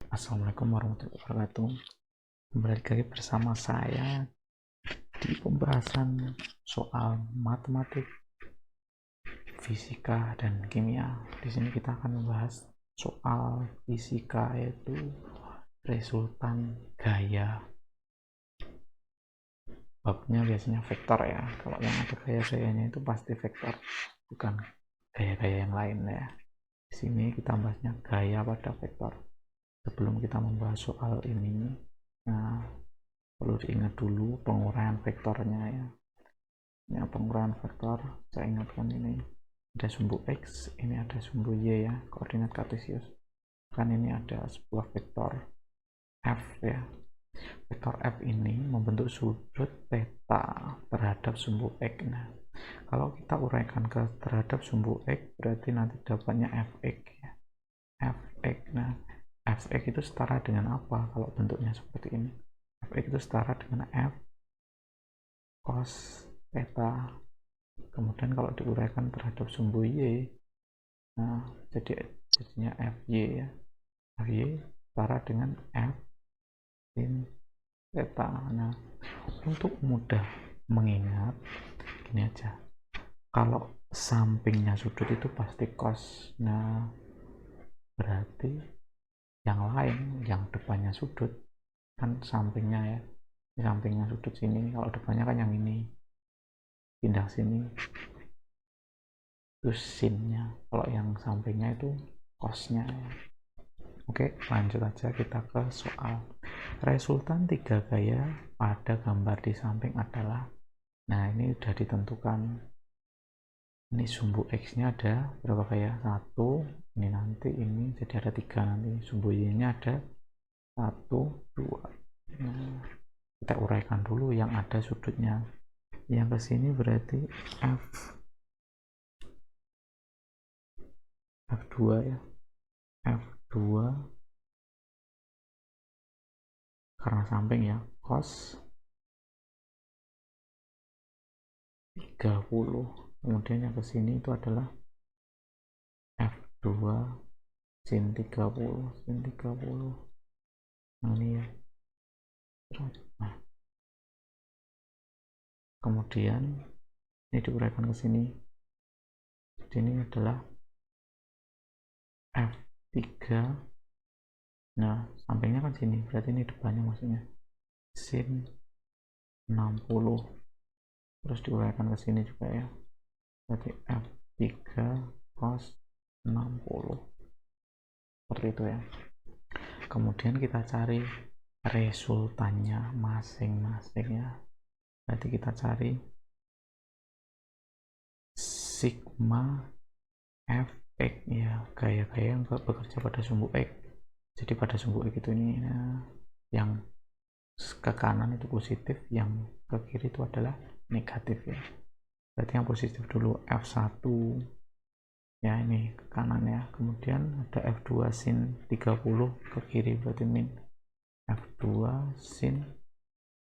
Assalamualaikum warahmatullahi wabarakatuh. Kembali lagi bersama saya di pembahasan soal matematik, fisika, dan kimia. Di sini kita akan membahas soal fisika, yaitu resultan gaya. Babnya biasanya vektor ya. Kalau yang ada gaya-gayanya itu pasti vektor, bukan gaya-gaya yang lain ya. Di sini kita bahasnya gaya pada vektor. Sebelum kita membahas soal ini, nah perlu diingat dulu penguraian vektornya ya. Ini penguraian vektor, saya ingatkan ini ada sumbu x, ini ada sumbu y ya, koordinat kartesius. Kan ini ada sebuah vektor f ya. Vektor f ini membentuk sudut theta terhadap sumbu x. Nah, kalau kita uraikan ke terhadap sumbu x, berarti nanti dapatnya fx ya. Fx. Nah, fx itu setara dengan apa kalau bentuknya seperti ini? Fx itu setara dengan f cos theta. Kemudian kalau diuraikan terhadap sumbu y, nah jadinya fy ya. Fy setara dengan f sin theta. Nah, untuk mudah mengingat, gini aja. Kalau sampingnya sudut itu pasti cos. Nah, berarti yang lain, yang depannya sudut, kan sampingnya ya. Sampingnya sudut sini, kalau depannya kan yang ini. Pindah sini. Itu sinnya. Kalau yang sampingnya itu cosnya ya. Oke, lanjut aja kita ke soal. Resultan tiga gaya pada gambar di samping adalah, nah ini udah ditentukan. Ini sumbu x nya ada berapa gaya? 1, ini nanti ini jadi ada 3 nanti. Sumbu y nya ada 1, 2. Nah, kita uraikan dulu yang ada sudutnya. Yang kesini berarti f2 ya. F2 karena samping ya, cos 30. Kemudian yang kesini itu adalah F2 sin 30. Nah ini ya. Nah, kemudian ini diuraikan ke sini. Jadi ini adalah F3. Nah, sampingnya kan sini, berarti ini depannya maksudnya sin 60. Terus diuraikan ke sini juga ya. Berarti F3 cos 60. Seperti itu ya. Kemudian kita cari resultannya masing-masing ya. Berarti kita cari sigma fx ya, gaya-gaya yang bekerja pada sumbu x. Jadi pada sumbu x itu ini yang ke kanan itu positif, yang ke kiri itu adalah negatif ya. Berarti yang positif dulu f1 ya, ini ke kanan ya. Kemudian ada f2 sin 30 ke kiri, berarti min f2 sin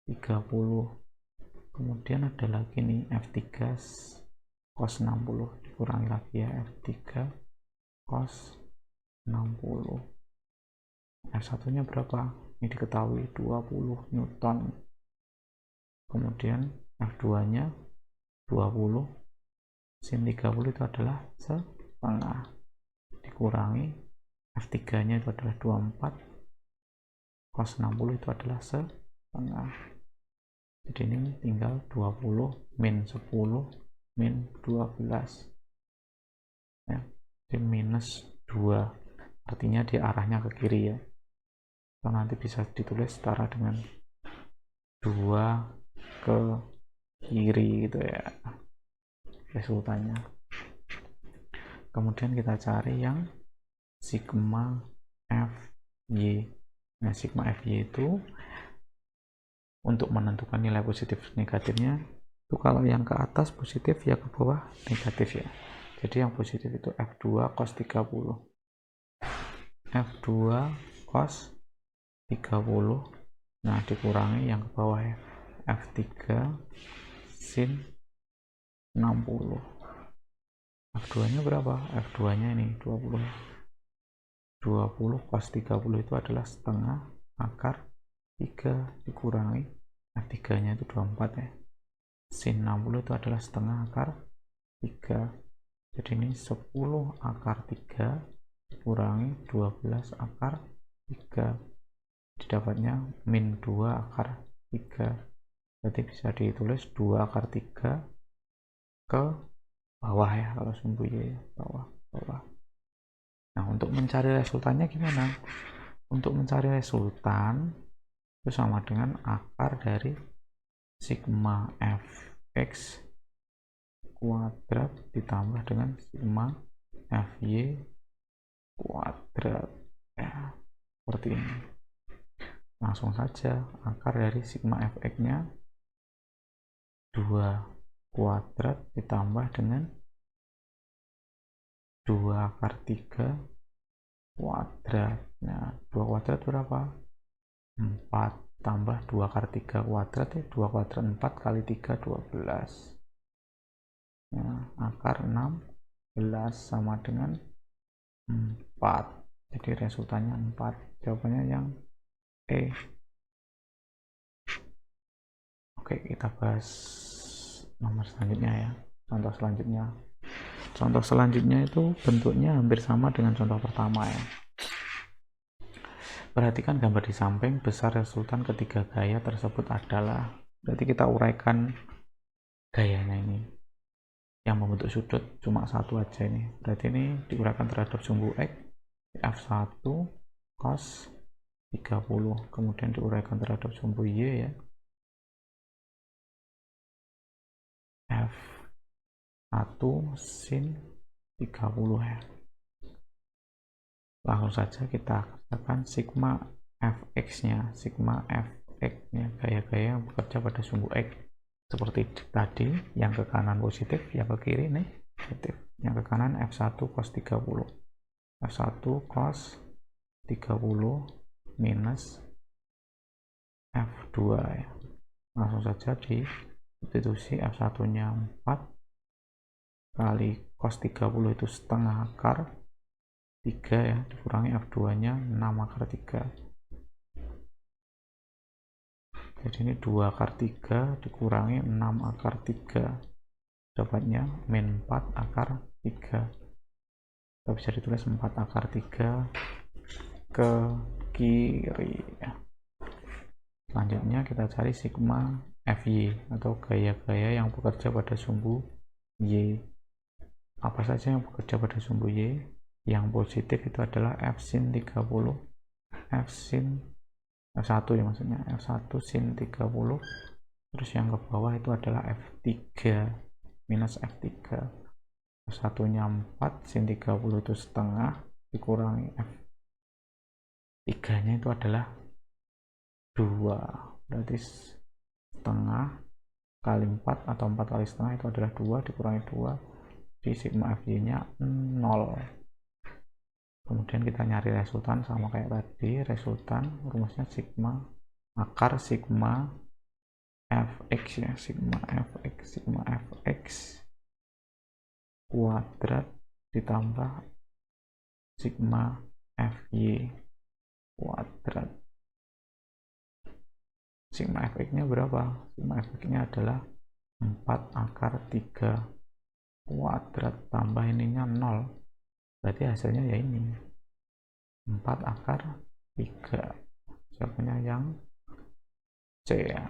30. Kemudian ada lagi nih f3 cos 60, dikurangi lagi ya, f3 cos 60. F1 nya berapa? Ini diketahui 20 Newton. Kemudian F2 nya 20 sin 30 itu adalah setengah, dikurangi F3 nya itu adalah 24, cos 60 itu adalah setengah. Jadi ini tinggal 20 min 10 min 12 ya, jadi minus 2, artinya di arahnya ke kiri ya, atau nanti bisa ditulis setara dengan 2 ke kiri gitu ya resultannya. Kemudian kita cari yang sigma fy. Nah, sigma fy itu untuk menentukan nilai positif negatifnya itu, kalau yang ke atas positif ya ke bawah negatif ya. Jadi yang positif itu f2 cos 30, f2 cos 30. Nah, dikurangi yang ke bawah ya, f3 sin 60. F2 nya berapa? F2 nya ini 20. 20 cos 30 itu adalah setengah akar 3 dikurangi F3 nya itu 24 ya. Sin 60 itu adalah setengah akar 3, jadi ini 10 akar 3 dikurangi 12 akar 3, didapatnya min 2 akar 3, berarti bisa ditulis 2 akar 3 ke bawah ya, kalau sumbu Y ya, bawah. Nah, untuk mencari resultannya gimana? Untuk mencari resultan itu sama dengan akar dari sigma fx kuadrat ditambah dengan sigma fy kuadrat ya, seperti ini. Langsung saja, akar dari sigma fx nya 2 kuadrat ditambah dengan 2 akar 3 kuadrat. Nah, 2 kuadrat berapa? 4 tambah 2 akar 3 kuadrat ya, 2 kuadrat 4 kali 3 12. Nah, akar 16 sama dengan 4. Jadi resultannya 4. Jawabannya yang E. Oke, kita bahas nomor selanjutnya ya. Contoh selanjutnya itu bentuknya hampir sama dengan contoh pertama ya. Perhatikan gambar di samping, besar resultan ketiga gaya tersebut adalah, berarti kita uraikan gayanya ini. Yang membentuk sudut cuma satu aja ini. Berarti ini diuraikan terhadap sumbu X, F1 cos 30. Kemudian diuraikan terhadap sumbu Y ya. F1 sin 30 ya. Langsung saja kita kerjakan sigma fx nya. Sigma fx nya gaya-gaya yang bekerja pada sumbu X seperti tadi, yang ke kanan positif, yang ke kiri negatif. Yang ke kanan F1 cos 30, F1 cos 30 minus F2 ya. Langsung saja di substitusi, F1 nya 4 kali cos 30 itu setengah akar 3 ya, dikurangi F2 nya 6 akar 3. Jadi ini 2 akar 3 dikurangi 6 akar 3, dapatnya min 4 akar 3. Kita bisa ditulis 4 akar 3 ke kiri ya. Selanjutnya kita cari sigma fy atau gaya-gaya yang bekerja pada sumbu Y. Apa saja yang bekerja pada sumbu Y? Yang positif itu adalah f sin 30, f sin F1 ya, maksudnya F1 sin 30, terus yang ke bawah itu adalah F3 minus F3. F1 nya 4, sin 30 itu setengah dikurangi F3 nya itu adalah 2, berarti setengah kali 4 atau 4 kali setengah itu adalah 2 dikurangi 2, di sigma fy nya 0. Kemudian kita nyari resultan sama kayak tadi, resultan rumusnya sigma akar sigma fx ya, sigma fx kuadrat ditambah sigma fy kuadrat. Sigma fx nya berapa? Sigma fx nya adalah 4 akar 3 kuadrat tambah ininya 0, berarti hasilnya ya ini 4 akar 3. Jawabannya yang C ya.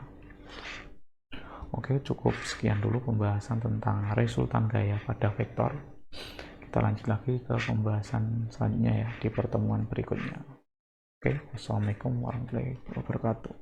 Oke, cukup sekian dulu pembahasan tentang resultan gaya pada vektor. Kita lanjut lagi ke pembahasan selanjutnya ya di pertemuan berikutnya. Oke, wassalamualaikum warahmatullahi wabarakatuh.